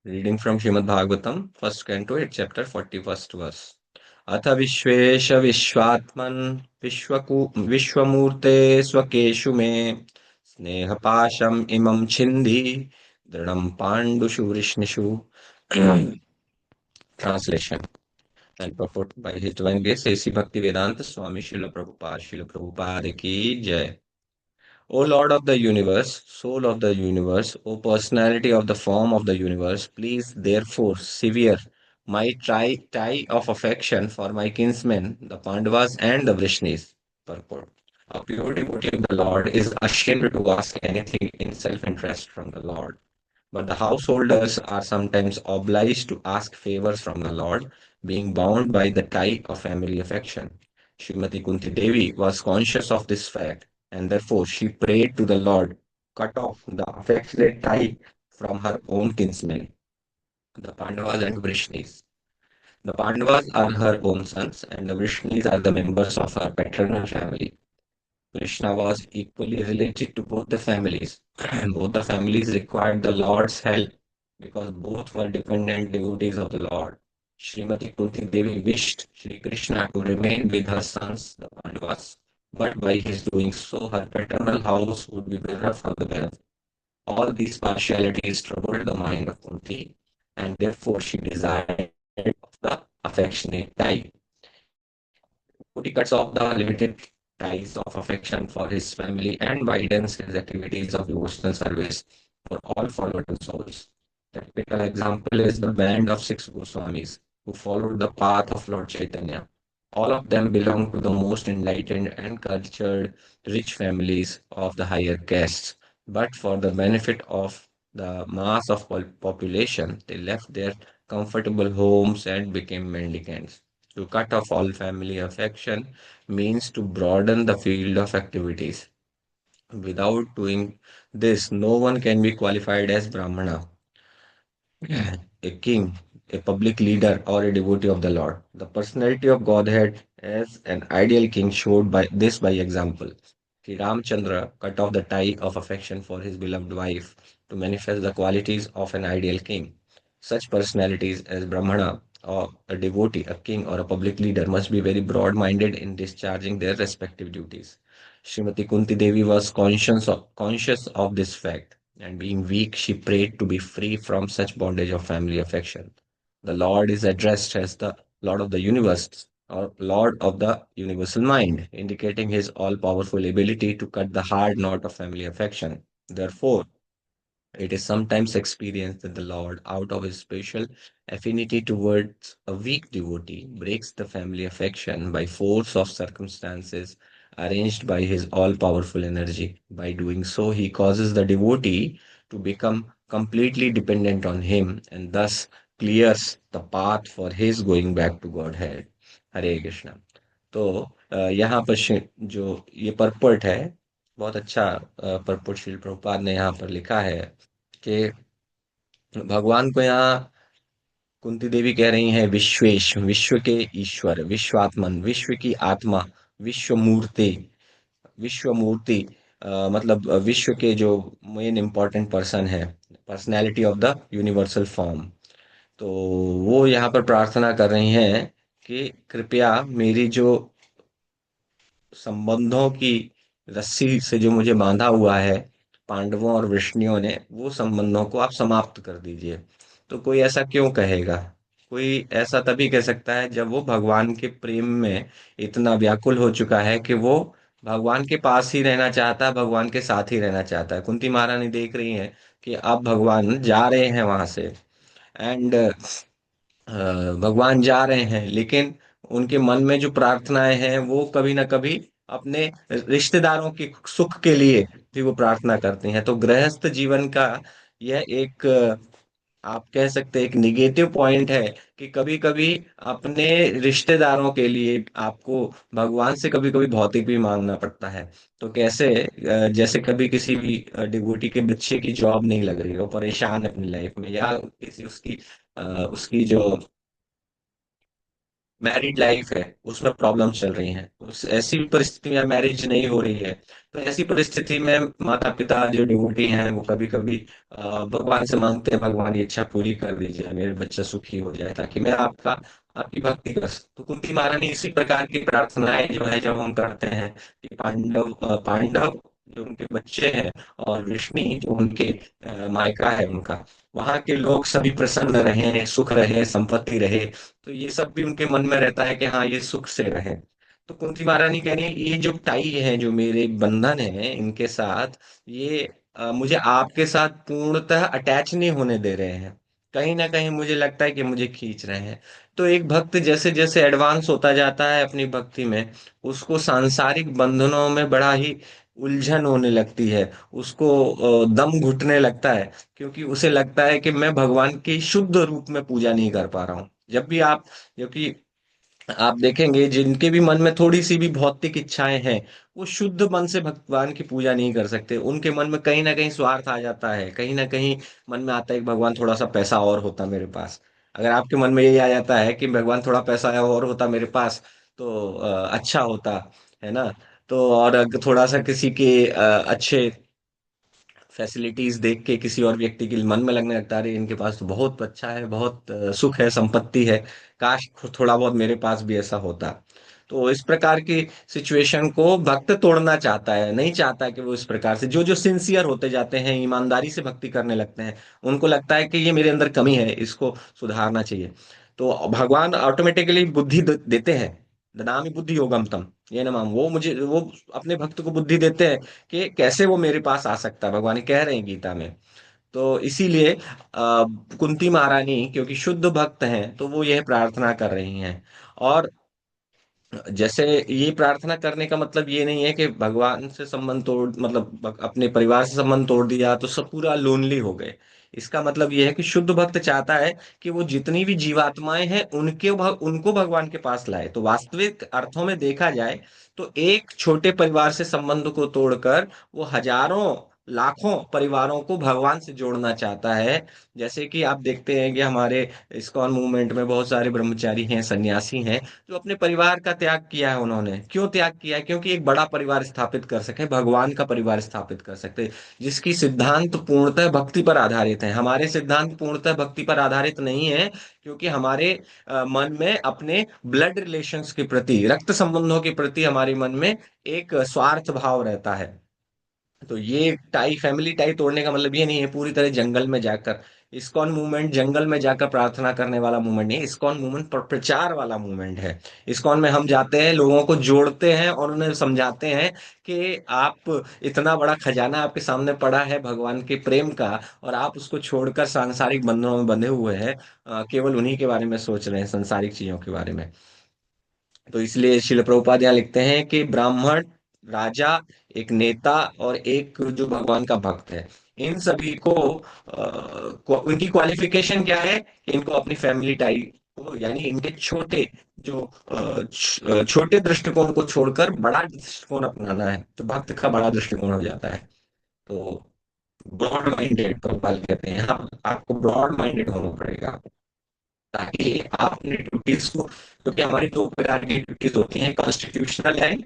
Reading from Srimad Bhagavatam, first canto, chapter 41st verse. अथ विश्वेश विश्वात्मन् विश्वमूर्ते स्वकेषु मे स्नेहपाशम् इमं छिन्धि दृढं पाण्डुषु वृष्णिषु. Translation and purport by His Divine Grace A.C. Bhaktivedanta Swami Srila Prabhupada ki Jai. O Lord of the universe, soul of the universe, O personality of the form of the universe, please therefore sever my tie of affection for my kinsmen, the Pandavas and the Vrishnis. Purport. A pure devotee of the Lord is ashamed to ask anything in self-interest from the Lord. But the householders are sometimes obliged to ask favors from the Lord, being bound by the tie of family affection. Srimati Kunti Devi was conscious of this fact, and therefore she prayed to the Lord, cut off the affectionate tie from her own kinsmen, the Pandavas and Vrishnis. The Pandavas are her own sons, and the Vrishnis are the members of her paternal family. Krishna was equally related to both the families. Both the families required the Lord's help because both were dependent devotees of the Lord. Srimati Kunti Devi wished Sri Krishna to remain with her sons, the Pandavas, but by his doing so, her paternal house would be better for the benefit. All these partialities troubled the mind of Kunti, and therefore she desired of the affectionate tie. He cuts off the limited ties of affection for his family and widens his activities of devotional service for all forgotten souls. The typical example is the band of six Goswamis who followed the path of Lord Chaitanya. All of them belong to the most enlightened and cultured, rich families of the higher castes. But for the benefit of the mass of population, they left their comfortable homes and became mendicants. To cut off all family affection means to broaden the field of activities. Without doing this, no one can be qualified as Brahmana, a king, a public leader, or a devotee of the Lord. The personality of Godhead as an ideal king showed by this by example. Sri Ramchandra cut off the tie of affection for his beloved wife to manifest the qualities of an ideal king. Such personalities as Brahmana or a devotee, a king, or a public leader must be very broad minded in discharging their respective duties. Srimati Kunti Devi was conscious of this fact, and being weak, she prayed to be free from such bondage of family affection. The Lord is addressed as the Lord of the universe or Lord of the universal mind, indicating his all powerful ability to cut the hard knot of family affection. Therefore, it is sometimes experienced that the Lord, out of his special affinity towards a weak devotee, breaks the family affection by force of circumstances arranged by his all powerful energy. By doing so, he causes the devotee to become completely dependent on him and thus clears the path for his going back to Godhead. हरे कृष्णा. तो यहाँ पर जो ये purport है, बहुत अच्छा purport Srila Prabhupada ने यहाँ पर लिखा है कि भगवान को यहाँ कुंती देवी कह रही हैं विश्वेश, विश्व के ईश्वर, विश्वात्मन, विश्व की आत्मा, विश्व मूर्ति, विश्व मूर्ति, मतलब विश्व के जो मेन इम्पोर्टेंट पर्सन है, personality of the universal form. तो वो यहाँ पर प्रार्थना कर रही हैं कि कृपया मेरी जो संबंधों की रस्सी से जो मुझे बांधा हुआ है पांडवों और वृष्णियों ने, वो संबंधों को आप समाप्त कर दीजिए. तो कोई ऐसा क्यों कहेगा? कोई ऐसा तभी कह सकता है जब वो भगवान के प्रेम में इतना व्याकुल हो चुका है कि वो भगवान के पास ही रहना चाहता है, भगवान के साथ ही रहना चाहता है. कुंती महारानी देख रही हैं कि अब भगवान जा रहे हैं वहां से, एंड भगवान जा रहे हैं, लेकिन उनके मन में जो प्रार्थनाएं हैं वो कभी ना कभी अपने रिश्तेदारों के सुख के लिए भी वो प्रार्थना करते हैं. तो गृहस्थ जीवन का यह एक आप कह सकते हैं एक निगेटिव पॉइंट है कि कभी कभी अपने रिश्तेदारों के लिए आपको भगवान से कभी कभी भौतिक भी मांगना पड़ता है. तो कैसे जैसे कभी किसी भी डिवोटी के बच्चे की जॉब नहीं लग रही हो, परेशान है अपनी लाइफ में, या किसी उसकी उसकी जो मैरिड लाइफ है, उसमें प्रॉब्लम चल रही हैं, उस ऐसी परिस्थिति में मैरिज नहीं हो रही है, तो ऐसी परिस्थिति में माता पिता जो डिवोटी हैं वो कभी कभी भगवान से मांगते हैं, भगवान ये इच्छा पूरी कर दीजिए, मेरे बच्चा सुखी हो जाए ताकि मैं आपकी भक्ति कर सकूं। तो कुंती महारानी इसी प्रकार की प्रार्थनाएं जो है जब हम करते हैं कि पांडव जो उनके बच्चे हैं और विष्णु जो उनके मायका है उनका, वहां के लोग सभी प्रसन्न रहे, सुख रहे, संपत्ति रहे, तो ये सब भी उनके मन में रहता है कि हाँ ये सुख से रहे। तो कुंती महारानी कह रही है ये जो टाई है, जो मेरे बंधन है इनके साथ, ये मुझे आपके साथ पूर्णतः अटैच नहीं होने दे रहे हैं, कहीं ना कहीं मुझे लगता है कि मुझे खींच रहे हैं। तो एक भक्त जैसे जैसे एडवांस होता जाता है अपनी भक्ति में, उसको सांसारिक बंधनों में बड़ा ही उलझन होने लगती है, उसको दम घुटने लगता है, क्योंकि उसे लगता है कि मैं भगवान की शुद्ध रूप में पूजा नहीं कर पा रहा हूँ। जब भी आप, क्योंकि आप देखेंगे जिनके भी मन में थोड़ी सी भी भौतिक इच्छाएं हैं, वो शुद्ध मन से भगवान की पूजा नहीं कर सकते, उनके मन में कहीं ना कहीं स्वार्थ आ जाता है, कहीं ना कहीं मन में आता है कि भगवान थोड़ा सा पैसा और होता मेरे पास। अगर आपके मन में यही आ जाता है कि भगवान थोड़ा पैसा और होता मेरे पास तो अच्छा होता, है ना, तो और अगर थोड़ा सा किसी के अच्छे फैसिलिटीज देख के किसी और व्यक्ति के मन में लगने लगता है अरे इनके पास तो बहुत अच्छा है, बहुत सुख है, संपत्ति है, काश थोड़ा बहुत मेरे पास भी ऐसा होता। तो इस प्रकार की सिचुएशन को भक्त तोड़ना चाहता है, नहीं चाहता कि वो इस प्रकार से, जो जो सिंसियर होते जाते हैं, ईमानदारी से भक्ति करने लगते हैं, उनको लगता है कि ये मेरे अंदर कमी है, इसको सुधारना चाहिए। तो भगवान ऑटोमेटिकली बुद्धि देते हैं, ददामि बुद्धि योगम तम, ये ना माम, वो अपने भक्त को बुद्धि देते हैं कि कैसे वो मेरे पास आ सकता है, भगवान कह रहे हैं गीता में। तो इसीलिए कुंती महारानी क्योंकि शुद्ध भक्त हैं तो वो यह प्रार्थना कर रही हैं। और जैसे ये प्रार्थना करने का मतलब ये नहीं है कि भगवान से संबंध तोड़, मतलब अपने परिवार से संबंध तोड़ दिया तो सब पूरा लोनली हो गए। इसका मतलब ये है कि शुद्ध भक्त चाहता है कि वो जितनी भी जीवात्माएं हैं उनको भगवान के पास लाए। तो वास्तविक अर्थों में देखा जाए तो एक छोटे परिवार से संबंध को तोड़कर वो हजारों लाखों परिवारों को भगवान से जोड़ना चाहता है। जैसे कि आप देखते हैं कि हमारे इस्कॉन मूवमेंट में बहुत सारे ब्रह्मचारी हैं, सन्यासी हैं, जो अपने परिवार का त्याग किया है। उन्होंने क्यों त्याग किया है? क्योंकि एक बड़ा परिवार स्थापित कर सके, भगवान का परिवार स्थापित कर सकते, जिसकी सिद्धांत पूर्णतः भक्ति पर आधारित है। हमारे सिद्धांत पूर्णतः भक्ति पर आधारित नहीं है, क्योंकि हमारे मन में अपने ब्लड रिलेशंस के प्रति, रक्त संबंधों के प्रति हमारे मन में एक स्वार्थ भाव रहता है। तो ये टाई, फैमिली टाई तोड़ने का मतलब ये नहीं है पूरी तरह जंगल में जाकर, इस्कॉन मूवमेंट जंगल में जाकर प्रार्थना करने वाला मूवमेंट नहीं है, इस्कॉन मूवमेंट प्रचार वाला मूवमेंट है। इस्कॉन में हम जाते हैं, लोगों को जोड़ते हैं और उन्हें समझाते हैं कि आप, इतना बड़ा खजाना आपके सामने पड़ा है भगवान के प्रेम का, और आप उसको छोड़कर सांसारिक बंधनों में बंधे हुए हैं, केवल उन्हीं के बारे में सोच रहे हैं, संसारिक चीजों के बारे में। तो इसलिए शिल प्रभुपाद यहाँ लिखते हैं कि ब्राह्मण, राजा, एक नेता और एक जो भगवान का भक्त है, इन सभी को उनकी क्वालिफिकेशन क्या है? इनको अपनी फैमिली टाइप को, यानी इनके छोटे जो छोटे दृष्टिकोण को छोड़कर बड़ा दृष्टिकोण अपनाना है, तो भक्त का बड़ा दृष्टिकोण हो जाता है। तो ब्रॉड माइंडेड प्रभुपाल कहते हैं, हाँ आपको ब्रॉड माइंडेड होना पड़ेगा ताकि आप अपनी ड्यूटीज को, क्योंकि हमारी दो प्रकार की ड्यूटीज होती हैं, constitutional and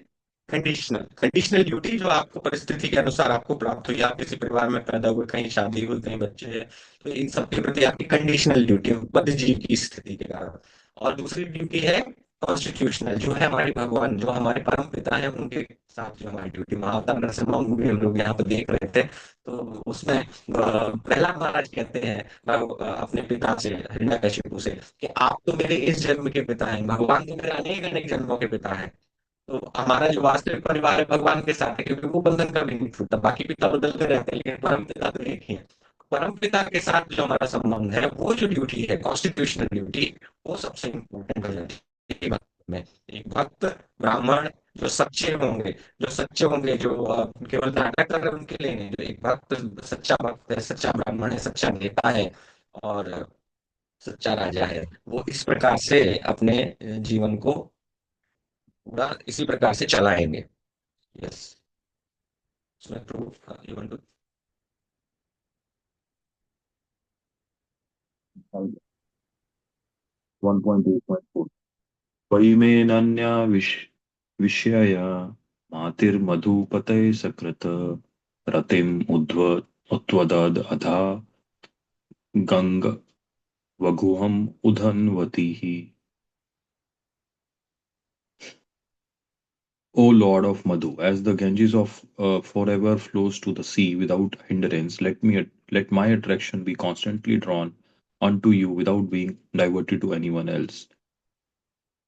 conditional. Conditional duty जो आपको परिस्थिति के अनुसार आपको प्राप्त हुई, आप किसी परिवार में पैदा हुए, कहीं शादी हुई, कहीं बच्चे हैं, तो इन सब के प्रति आपकी कंडीशनल ड्यूटी, बद्ध जीव की स्थिति के कारण। और दूसरी ड्यूटी है कॉन्स्टिट्यूशनल, जो है हमारे भगवान, जो हमारे परम पिता है, उनके साथ जो हमारी ड्यूटी, महाअवतार नरसिम्हा मूवी हम लोग यहाँ पर देख रहे थे, तो उसमें प्रहलाद महाराज कहते हैं अपने पिता से, हिरण्यकशिपु से, कि आप तो मेरे इस जन्म के पिता हैं, भगवान तो मेरे अनेक अनेक जन्मों के पिता हैं। तो हमारा जो वास्तविक परिवार है भगवान के साथ है, क्योंकि वो बंधन कभी नहीं टूटता, बाकी पिता बदलते रहते हैं लेकिन परम पिता तो एक ही है। परम पिता के साथ जो हमारा संबंध है, वो जो ड्यूटी है कॉन्स्टिट्यूशनल ड्यूटी, वो सबसे इंपॉर्टेंट हो जाती है एक भक्त में। एक भक्त ब्राह्मण जो सच्चे होंगे, जो केवल नाटक कर रहे हैं उनके लिए नहीं, जो एक भक्त, सच्चा भक्त है, सच्चा ब्राह्मण है, सच्चा नेता है और सच्चा राजा है, वो इस प्रकार से अपने जीवन को पूरा इसी प्रकार से चलाएंगे। यस, उसमें प्रूफ इवन टू। 1.8.4 वै मे नान्या विषया मातिर्मधुपतये सकृत रतिम् उद्वदद् अधा Ganga वगुहम् उधन्वतीः. O Lord of Madhu, as the Ganges of forever flows to the sea without hindrance, let my attraction be constantly drawn unto you without being diverted to anyone else.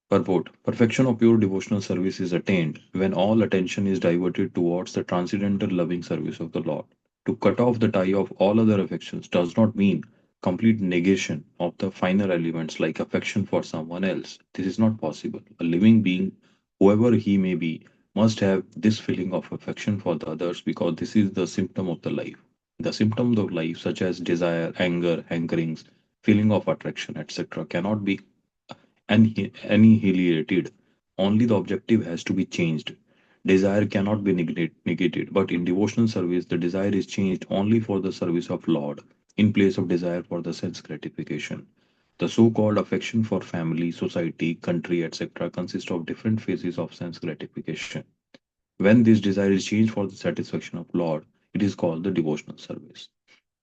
Purport: Perfection of pure devotional service is attained when all attention is diverted towards the transcendental loving service of the Lord. To cut off the tie of all other affections does not mean complete negation of the finer elements like affection for someone else. This is not possible. A living being, whoever he may be, must have this feeling of affection for the others because this is the symptom of the life. The symptoms of life, such as desire, anger, hankerings, feeling of attraction, etc., cannot be annihilated. Only the objective has to be changed. Desire cannot be negated, but in devotional service, the desire is changed only for the service of Lord, in place of desire for the sense gratification. The so-called affection for family, society, country, etc. consists of different phases of sense gratification. When this desire is changed for the satisfaction of Lord, it is called the devotional service.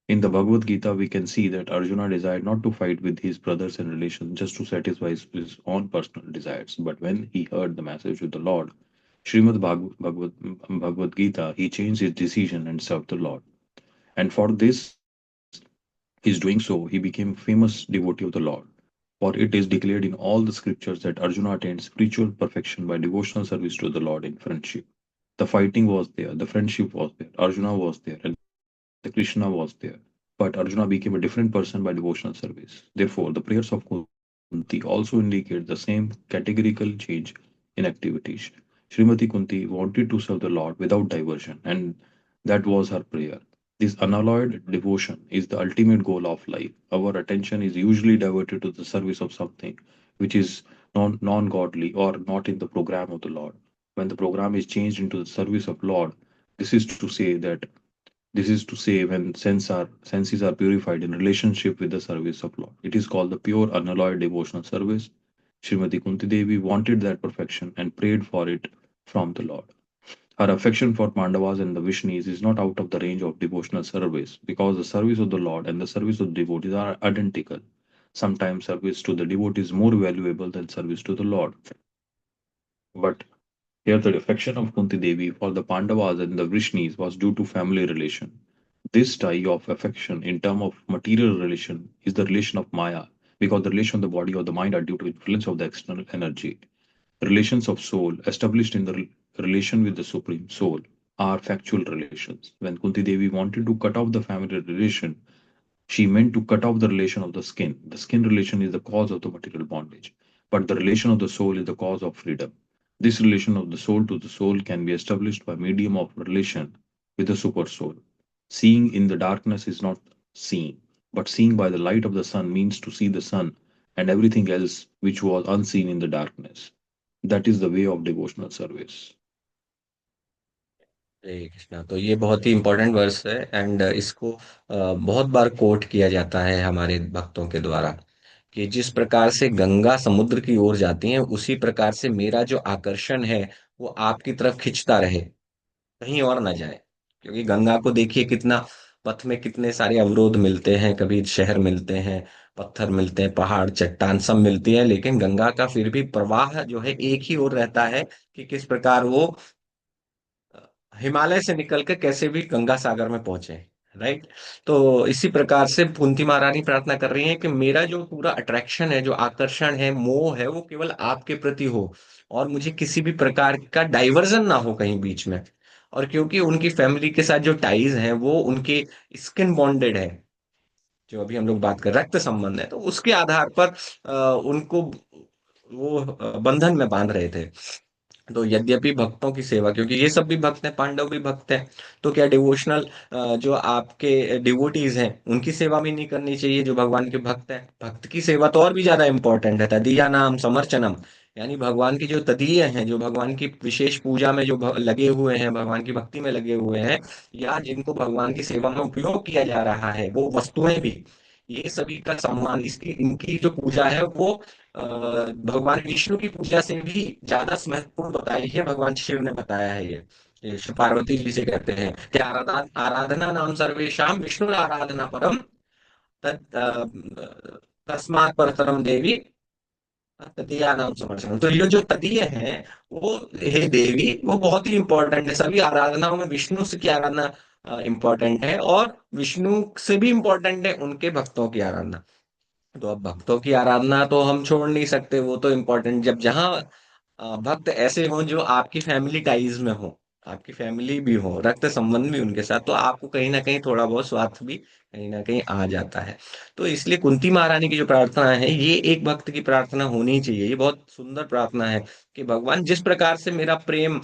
In the Bhagavad Gita, we can see that Arjuna desired not to fight with his brothers and relations just to satisfy his own personal desires, but when he heard the message of the Lord, Bhagavad Gita, he changed his decision and served the Lord. And for this, his doing so, he became famous devotee of the Lord. For it is declared in all the scriptures that Arjuna attained spiritual perfection by devotional service to the Lord in friendship. The fighting was there, the friendship was there, Arjuna was there, and the Krishna was there. But Arjuna became a different person by devotional service. Therefore, the prayers of Kunti also indicate the same categorical change in activities. Srimati Kunti wanted to serve the Lord without diversion, and that was her prayer. This unalloyed devotion is the ultimate goal of life. Our attention is usually diverted to the service of something which is non-godly or not in the program of the Lord. When the program is changed into the service of Lord, this is to say that this is to say when senses are purified in relationship with the service of Lord. It is called the pure unalloyed devotional service. Srimati Kunti Devi wanted that perfection and prayed for it from the Lord. Her affection for Pandavas and the Vishnus is not out of the range of devotional service because the service of the Lord and the service of the devotees are identical. Sometimes service to the devotee is more valuable than service to the Lord. But here the affection of Kunti Devi for the Pandavas and the Vishnus was due to family relation. This tie of affection in term of material relation is the relation of Maya because the relation of the body or the mind are due to influence of the external energy. Relations of soul established in the relation with the Supreme Soul are factual relations. When Kunti Devi wanted to cut off the family relation, she meant to cut off the relation of the skin. The skin relation is the cause of the material bondage, but the relation of the soul is the cause of freedom. This relation of the soul to the soul can be established by medium of relation with the super soul. Seeing in the darkness is not seeing, but seeing by the light of the sun means to see the sun and everything else which was unseen in the darkness. That is the way of devotional service. हरे कृष्णा। तो ये बहुत ही important verse है, and इसको बहुत बार coat किया जाता है हमारे भक्तों के द्वारा, कि जिस प्रकार से गंगा समुद्र की ओर जाती है, उसी प्रकार से मेरा जो आकर्षण है वो आपकी तरफ खिंचता रहे, कहीं और ना जाए। क्योंकि गंगा को देखिए, कितना पथ में कितने सारे अवरोध मिलते हैं, कभी शहर मिलते हैं, पत्थर मिलते हैं, पहाड़ चट्टान सब मिलती है, लेकिन गंगा का फिर भी प्रवाह जो है एक ही ओर रहता है, कि किस प्रकार वो हिमालय से निकल के कैसे भी गंगा सागर में पहुंचे। राइट। तो इसी प्रकार से कुंती महारानी प्रार्थना कर रही है कि मेरा जो पूरा अट्रैक्शन है, जो आकर्षण है, मोह है, वो केवल आपके प्रति हो, और मुझे किसी भी प्रकार का डाइवर्जन ना हो कहीं बीच में। और क्योंकि उनकी फैमिली के साथ जो टाइज हैं वो उनके स्किन बॉन्डेड है, जो अभी हम लोग बात कर रक्त संबंध है, तो उसके आधार पर उनको वो बंधन में बांध रहे थे। तो यद्यपि भक्तों की सेवा, क्योंकि ये सब भी भक्त हैं, पांडव भी भक्त हैं, तो क्या डिवोशनल जो आपके डिवोटीज हैं उनकी सेवा भी नहीं करनी चाहिए, जो भगवान के भक्त हैं? भक्त की सेवा तो और भी ज्यादा इंपॉर्टेंट है। तदीया नाम समर्चनम, यानी भगवान की जो तदीय हैं, जो भगवान की विशेष पूजा में जो लगे हुए हैं, भगवान की भक्ति में लगे हुए हैं, या जिनको भगवान की सेवा में उपयोग किया जा रहा है, वो वस्तुएं भी, ये सभी का सम्मान, इसकी इनकी जो पूजा है वो भगवान विष्णु की पूजा से भी ज्यादा महत्वपूर्ण बताई है, भगवान शिव ने बताया है ये शिव पार्वती जी से कहते हैं कि आराधना नाम सर्वेशाम विष्णु आराधना परम तस्मात् परतरम देवी तदीया नाम समर्चन। तो ये जो तदीय है वो, हे देवी, वो बहुत ही इंपॉर्टेंट है। सभी आराधनाओं में विष्णु से की आराधना इंपॉर्टेंट है, और विष्णु से भी इंपॉर्टेंट है उनके भक्तों की आराधना। तो अब भक्तों की आराधना तो हम छोड़ नहीं सकते, वो तो इम्पोर्टेंट। जब जहाँ भक्त ऐसे हों जो आपकी फैमिली टाइज में हो, आपकी फैमिली भी हो, रक्त संबंध भी उनके साथ, तो आपको कहीं ना कहीं थोड़ा बहुत स्वार्थ भी कहीं ना कहीं आ जाता है। तो इसलिए कुंती महारानी की जो प्रार्थना है, ये एक भक्त की प्रार्थना होनी चाहिए। ये बहुत सुंदर प्रार्थना है कि भगवान, जिस प्रकार से मेरा प्रेम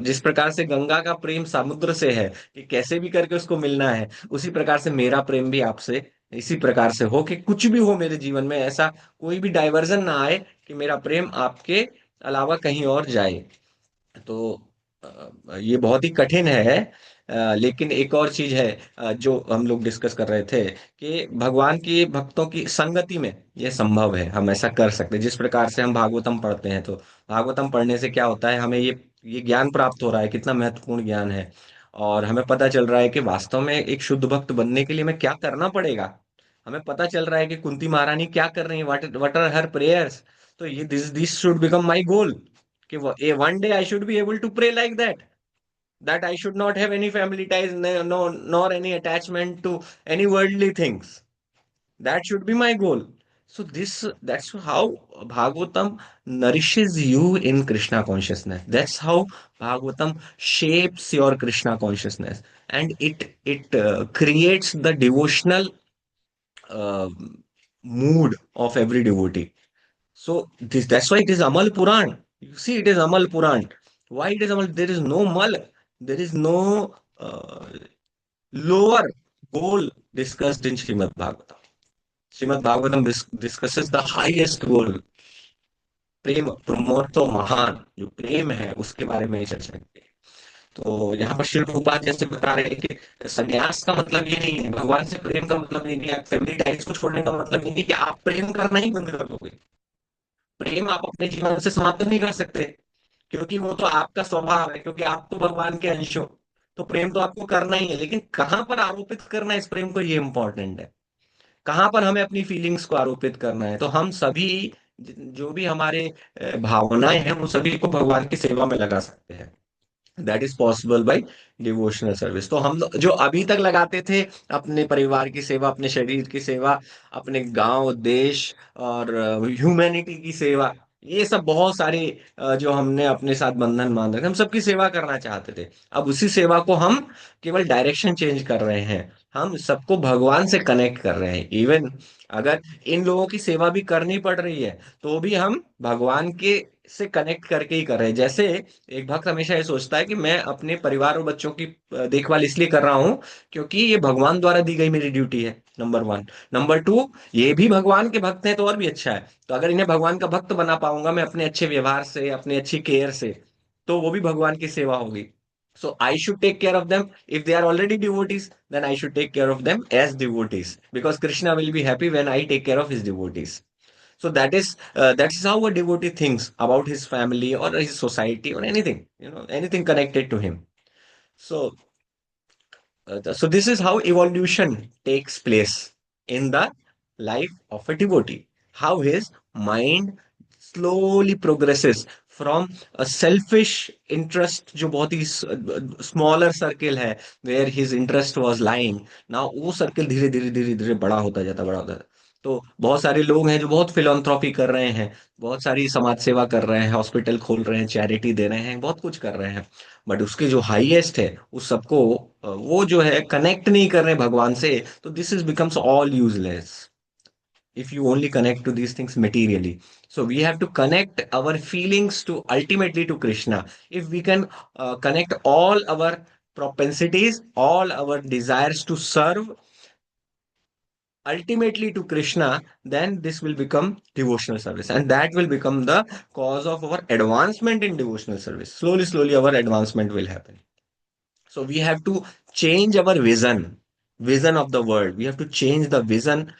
जिस प्रकार से गंगा का प्रेम समुद्र से है कि कैसे भी करके उसको मिलना है, उसी प्रकार से मेरा प्रेम भी आपसे इसी प्रकार से हो कि कुछ भी हो मेरे जीवन में, ऐसा कोई भी डाइवर्जन ना आए कि मेरा प्रेम आपके अलावा कहीं और जाए। तो ये बहुत ही कठिन है। लेकिन एक और चीज है जो हम लोग डिस्कस कर रहे थे कि भगवान की भक्तों की संगति में ये संभव है, हम ऐसा कर सकते हैं। जिस प्रकार से हम भागवतम पढ़ते हैं, तो भागवतम पढ़ने से क्या होता है, हमें ये ज्ञान प्राप्त हो रहा है, कितना महत्वपूर्ण ज्ञान है। और हमें पता चल रहा है कि वास्तव में एक शुद्ध भक्त बनने के लिए हमें क्या करना पड़ेगा। हमें पता चल रहा है कि कुंती महारानी क्या कर रही है, व्हाट आर हर प्रेयर्स। तो ये दिस शुड बिकम माई गोल कि one day I should be able to pray like that, that I should not have any family ties, no, nor any attachment to any worldly things. That should be my goal. So that's how Bhagavatam nourishes you in Krishna consciousness. That's how Bhagavatam shapes your Krishna consciousness, and it creates the devotional uh, mood of every devotee. So that's why it is Amal Puran. You see, it is Amal Puran. Why it is Amal? There is no Mal. There is no lower goal discussed in Srimad Bhagavatam. Srimad Bhagavatam discusses the highest goal. प्रेम प्रमोद महान, जो प्रेम है उसके बारे में ही चर्चा की है। तो यहाँ पर श्री प्रभुपाद जैसे बता रहे हैं कि संन्यास का मतलब ये नहीं है, भगवान से प्रेम का मतलब ये नहीं है, फैमिली टाइज को छोड़ने का मतलब ये नहीं कि आप प्रेम करना ही बंद कर दोगे। प्रेम आप अपने जीवन से समाप्त नहीं कर सकते, क्योंकि वो तो आपका स्वभाव है, क्योंकि आप तो भगवान के अंश हो। तो प्रेम तो आपको करना ही है, लेकिन कहाँ पर आरोपित करना है इस प्रेम को, ये इंपॉर्टेंट है। कहाँ पर हमें अपनी फीलिंग्स को आरोपित करना है। तो हम सभी जो भी हमारे भावनाएं हैं, वो सभी को भगवान की सेवा में लगा सकते हैं। That is possible by devotional service. तो हम जो अभी तक लगाते थे अपने परिवार की सेवा, अपने शरीर की सेवा, अपने गांव देश और ह्यूमैनिटी की सेवा, ये सब बहुत सारी जो हमने अपने साथ बंधन बांध रखे, हम सबकी सेवा करना चाहते थे। अब उसी सेवा को हम केवल डायरेक्शन चेंज कर रहे हैं, हम सबको भगवान से कनेक्ट कर रहे हैं। इवन अगर इन लोगों की सेवा भी करनी पड़ रही है, तो भी हम भगवान के से कनेक्ट करके ही कर रहे हैं। जैसे एक भक्त हमेशा ये सोचता है कि मैं अपने परिवार और बच्चों की देखभाल इसलिए कर रहा हूं क्योंकि ये भगवान द्वारा दी गई मेरी ड्यूटी है, नंबर वन। नंबर टू, ये भी भगवान के भक्त हैं तो और भी अच्छा है। तो अगर इन्हें भगवान का भक्त बना पाऊंगा मैं अपने अच्छे व्यवहार से, अपने अच्छी केयर से, तो वो भी भगवान की सेवा होगी। So I should take care of them. If they are already devotees, then I should take care of them as devotees, because Krishna will be happy when I take care of his devotees. So that is how a devotee thinks about his family or his society or anything, anything connected to him. So so this is how evolution takes place in the life of a devotee. How his mind slowly progresses from a selfish interest, जो बहुत ही smaller circle है, where his interest was lying, now वो circle धीरे धीरे धीरे धीरे बड़ा होता जाता। तो बहुत सारे लोग हैं जो बहुत फिलोंथ्रॉपी कर रहे हैं, बहुत सारी समाज सेवा कर रहे हैं, हॉस्पिटल खोल रहे हैं, चैरिटी दे रहे हैं, बहुत कुछ कर रहे हैं। बट उसके जो हाईएस्ट है उस सबको वो जो है कनेक्ट नहीं कर रहे भगवान से। तो this is becomes all useless if you only connect to these things materially. So we have to connect our feelings to ultimately to Krishna. If we can connect all our propensities, all our desires to serve ultimately to Krishna, then this will become devotional service, and that will become the cause of our advancement in devotional service. Slowly, slowly, our advancement will happen. So we have to change our vision. vision of the world. We have to change the vision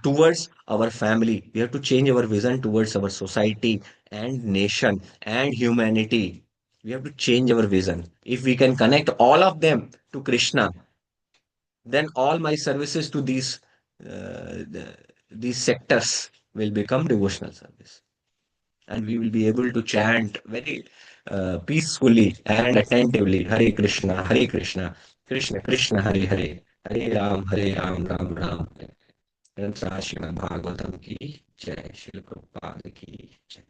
towards our family. We have to change our vision towards our society and nation and humanity. We have to change our vision. If we can connect all of them to Krishna, then all my services to these sectors will become devotional service, and we will be able to chant very peacefully and attentively Hare Krishna, Hare Krishna, Krishna Krishna, Hare Hare, Hare Ram, Ram Ram Hare Hare. ग्रंथ श्रीमद् भागवतम की जय, श्रील प्रभुपाद की जय।